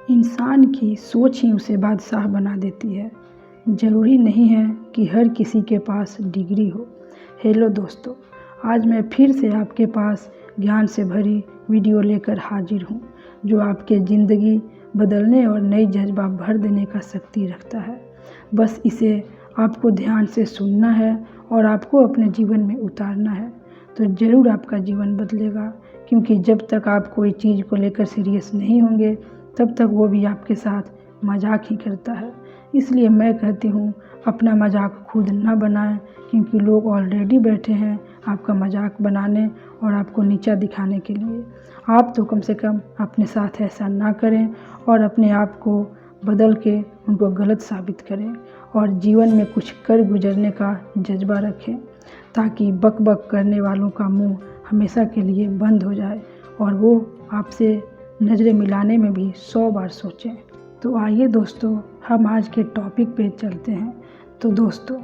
इंसान की सोच ही उसे बादशाह बना देती है। ज़रूरी नहीं है कि हर किसी के पास डिग्री हो। हेलो दोस्तों, आज मैं फिर से आपके पास ज्ञान से भरी वीडियो लेकर हाजिर हूँ, जो आपके ज़िंदगी बदलने और नई जज्बा भर देने का शक्ति रखता है। बस इसे आपको ध्यान से सुनना है और आपको अपने जीवन में उतारना है, तो ज़रूर आपका जीवन बदलेगा। क्योंकि जब तक आप कोई चीज़ को लेकर सीरियस नहीं होंगे, तब तक वो भी आपके साथ मजाक ही करता है। इसलिए मैं कहती हूँ, अपना मजाक खुद ना बनाएं, क्योंकि लोग ऑलरेडी बैठे हैं आपका मजाक बनाने और आपको नीचा दिखाने के लिए। आप तो कम से कम अपने साथ ऐसा ना करें और अपने आप को बदल के उनको गलत साबित करें और जीवन में कुछ कर गुजरने का जज्बा रखें, ताकि बक बक करने वालों का मुंह हमेशा के लिए बंद हो जाए और वो आपसे नज़रें मिलाने में भी 100 बार सोचें। तो आइए दोस्तों, हम आज के टॉपिक पे चलते हैं। तो दोस्तों,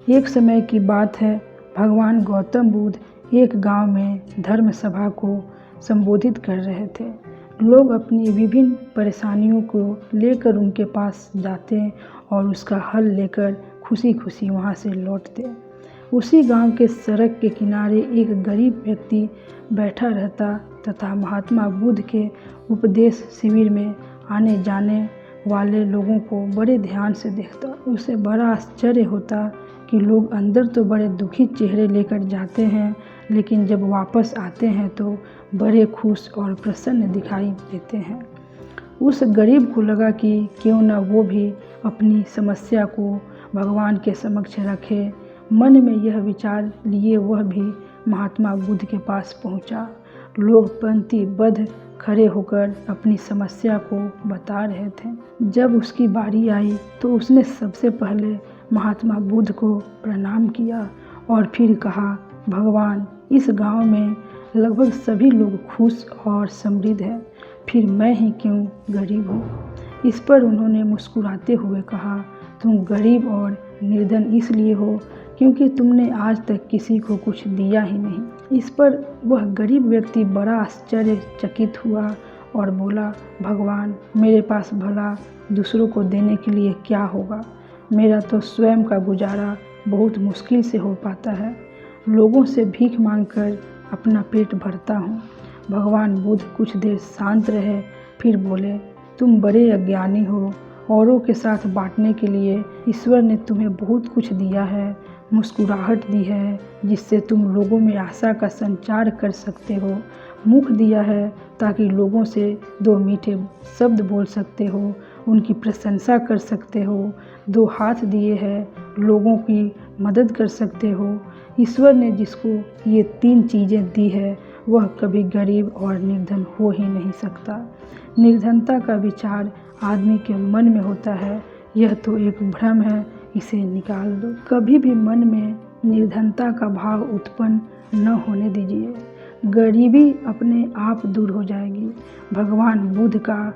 एक समय की बात है, भगवान गौतम बुद्ध एक गांव में धर्म सभा को संबोधित कर रहे थे। लोग अपनी विभिन्न परेशानियों को लेकर उनके पास जाते और उसका हल लेकर खुशी खुशी वहां से लौटते। उसी गांव के सड़क के किनारे एक गरीब व्यक्ति बैठा रहता तथा महात्मा बुद्ध के उपदेश शिविर में आने जाने वाले लोगों को बड़े ध्यान से देखता। उसे बड़ा आश्चर्य होता कि लोग अंदर तो बड़े दुखी चेहरे लेकर जाते हैं, लेकिन जब वापस आते हैं तो बड़े खुश और प्रसन्न दिखाई देते हैं। उस गरीब को लगा कि क्यों न वो भी अपनी समस्या को भगवान के समक्ष रखे। मन में यह विचार लिए वह भी महात्मा बुद्ध के पास पहुंचा। लोग पंक्तिबद्ध खड़े होकर अपनी समस्या को बता रहे थे। जब उसकी बारी आई तो उसने सबसे पहले महात्मा बुद्ध को प्रणाम किया और फिर कहा, भगवान, इस गांव में लगभग सभी लोग खुश और समृद्ध हैं, फिर मैं ही क्यों गरीब हूँ। इस पर उन्होंने मुस्कुराते हुए कहा, तुम गरीब और निर्धन इसलिए हो क्योंकि तुमने आज तक किसी को कुछ दिया ही नहीं। इस पर वह गरीब व्यक्ति बड़ा आश्चर्यचकित हुआ और बोला, भगवान, मेरे पास भला दूसरों को देने के लिए क्या होगा। मेरा तो स्वयं का गुजारा बहुत मुश्किल से हो पाता है। लोगों से भीख मांगकर अपना पेट भरता हूँ। भगवान बुद्ध कुछ देर शांत रहे, फिर बोले, तुम बड़े अज्ञानी हो। औरों के साथ बांटने के लिए ईश्वर ने तुम्हें बहुत कुछ दिया है, मुस्कुराहट दी है जिससे तुम लोगों में आशा का संचार कर सकते हो, मुख दिया है ताकि लोगों से 2 मीठे शब्द बोल सकते हो, उनकी प्रशंसा कर सकते हो, 2 हाथ दिए हैं, लोगों की मदद कर सकते हो। ईश्वर ने जिसको ये 3 चीज़ें दी है, वह कभी गरीब और निर्धन हो ही नहीं सकता। निर्धनता का विचार आदमी के मन में होता है, यह तो एक भ्रम है, इसे निकाल दो। कभी भी मन में निर्धनता का भाव उत्पन्न न होने दीजिए, गरीबी अपने आप दूर हो जाएगी। भगवान बुद्ध का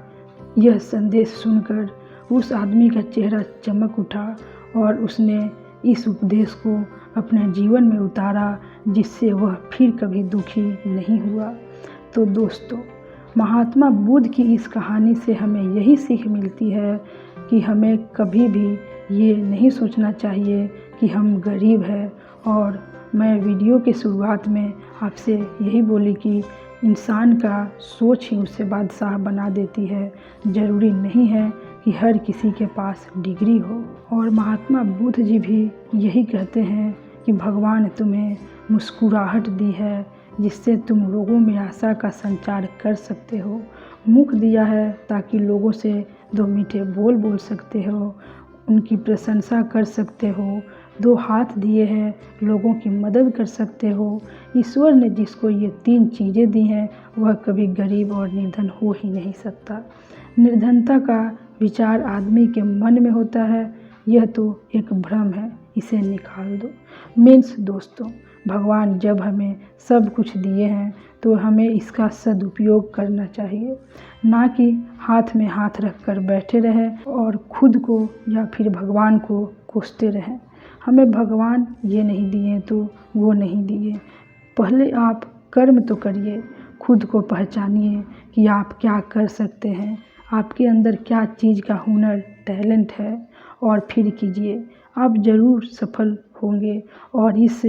यह संदेश सुनकर उस आदमी का चेहरा चमक उठा और उसने इस उपदेश को अपने जीवन में उतारा, जिससे वह फिर कभी दुखी नहीं हुआ। तो दोस्तों, महात्मा बुद्ध की इस कहानी से हमें यही सीख मिलती है कि हमें कभी भी ये नहीं सोचना चाहिए कि हम गरीब हैं। और मैं वीडियो के शुरुआत में आपसे यही बोली कि इंसान का सोच ही उसे बादशाह बना देती है। ज़रूरी नहीं है कि हर किसी के पास डिग्री हो। और महात्मा बुद्ध जी भी यही कहते हैं कि भगवान तुम्हें मुस्कुराहट दी है जिससे तुम लोगों में आशा का संचार कर सकते हो, मुख दिया है ताकि लोगों से 2 मीठे बोल सकते हो, उनकी प्रशंसा कर सकते हो, 2 हाथ दिए हैं, लोगों की मदद कर सकते हो। ईश्वर ने जिसको ये 3 चीज़ें दी हैं, वह कभी गरीब और निर्धन हो ही नहीं सकता। निर्धनता का विचार आदमी के मन में होता है, यह तो एक भ्रम है, इसे निकाल दो। मीन्स दोस्तों, भगवान जब हमें सब कुछ दिए हैं तो हमें इसका सदुपयोग करना चाहिए, ना कि हाथ में हाथ रखकर बैठे रहें और खुद को या फिर भगवान को कोसते रहें। हमें भगवान ये नहीं दिए तो वो नहीं दिए। पहले आप कर्म तो करिए, खुद को पहचानिए कि आप क्या कर सकते हैं, आपके अंदर क्या चीज़ का हुनर टैलेंट है और फिर कीजिए, आप ज़रूर सफल होंगे। और इस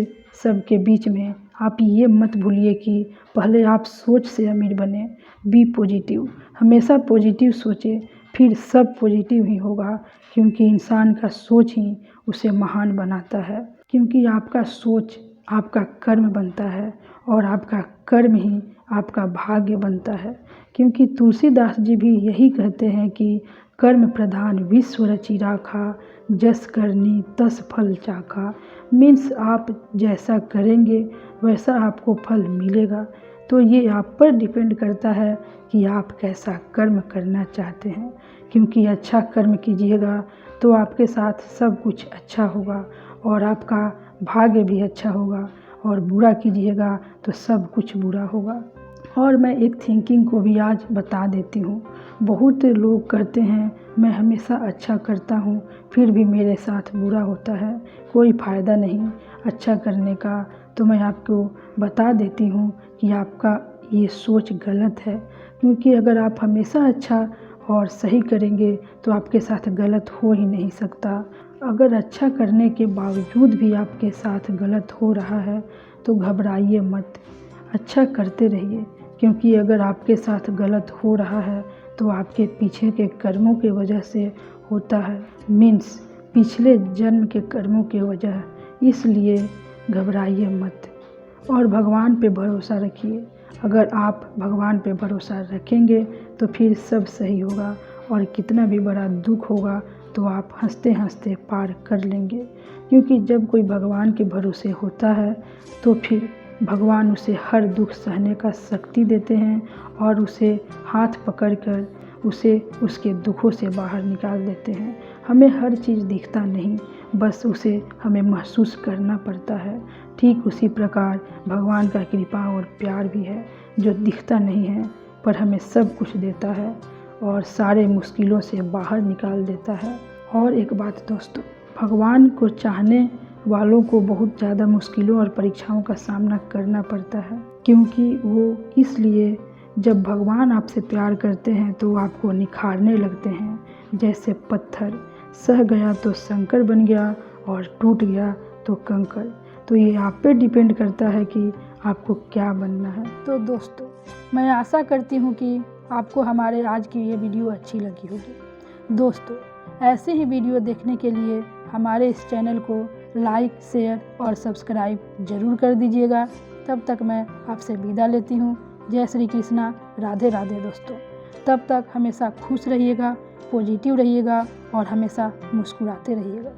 सब के बीच में आप ये मत भूलिए कि पहले आप सोच से अमीर बने। बी पॉजिटिव, हमेशा पॉजिटिव सोचें, फिर सब पॉजिटिव ही होगा, क्योंकि इंसान का सोच ही उसे महान बनाता है। क्योंकि आपका सोच आपका कर्म बनता है और आपका कर्म ही आपका भाग्य बनता है। क्योंकि तुलसीदास जी भी यही कहते हैं कि कर्म प्रधान विश्व रचि राखा, जस करनी तस फल चाखा। मीन्स आप जैसा करेंगे वैसा आपको फल मिलेगा। तो ये आप पर डिपेंड करता है कि आप कैसा कर्म करना चाहते हैं। क्योंकि अच्छा कर्म कीजिएगा तो आपके साथ सब कुछ अच्छा होगा और आपका भाग्य भी अच्छा होगा, और बुरा कीजिएगा तो सब कुछ बुरा होगा। और मैं एक थिंकिंग को भी आज बता देती हूँ। बहुत लोग करते हैं मैं हमेशा अच्छा करता हूँ फिर भी मेरे साथ बुरा होता है, कोई फ़ायदा नहीं अच्छा करने का। तो मैं आपको बता देती हूँ कि आपका ये सोच गलत है। क्योंकि अगर आप हमेशा अच्छा और सही करेंगे तो आपके साथ गलत हो ही नहीं सकता। अगर अच्छा करने के बावजूद भी आपके साथ गलत हो रहा है तो घबराइए मत, अच्छा करते रहिए। क्योंकि अगर आपके साथ गलत हो रहा है तो आपके पीछे के कर्मों के वजह से होता है, मीन्स पिछले जन्म के कर्मों के वजह। इसलिए घबराइए मत और भगवान पे भरोसा रखिए। अगर आप भगवान पे भरोसा रखेंगे तो फिर सब सही होगा, और कितना भी बड़ा दुख होगा तो आप हंसते हंसते पार कर लेंगे। क्योंकि जब कोई भगवान के भरोसे होता है तो फिर भगवान उसे हर दुख सहने का शक्ति देते हैं और उसे हाथ पकड़कर उसे उसके दुखों से बाहर निकाल देते हैं। हमें हर चीज़ दिखता नहीं, बस उसे हमें महसूस करना पड़ता है। ठीक उसी प्रकार भगवान का कृपा और प्यार भी है, जो दिखता नहीं है पर हमें सब कुछ देता है और सारे मुश्किलों से बाहर निकाल देता है। और एक बात दोस्तों, भगवान को चाहने वालों को बहुत ज़्यादा मुश्किलों और परीक्षाओं का सामना करना पड़ता है। क्योंकि वो इसलिए जब भगवान आपसे प्यार करते हैं तो आपको निखारने लगते हैं। जैसे पत्थर सह गया तो शंकर बन गया और टूट गया तो कंकर। तो ये आप पे डिपेंड करता है कि आपको क्या बनना है। तो दोस्तों, मैं आशा करती हूँ कि आपको हमारे आज की ये वीडियो अच्छी लगी होगी। दोस्तों, ऐसे ही वीडियो देखने के लिए हमारे इस चैनल को लाइक, शेयर और सब्सक्राइब ज़रूर कर दीजिएगा। तब तक मैं आपसे विदा लेती हूँ। जय श्री कृष्णा, राधे राधे दोस्तों। तब तक हमेशा खुश रहिएगा, पॉजिटिव रहिएगा और हमेशा मुस्कुराते रहिएगा।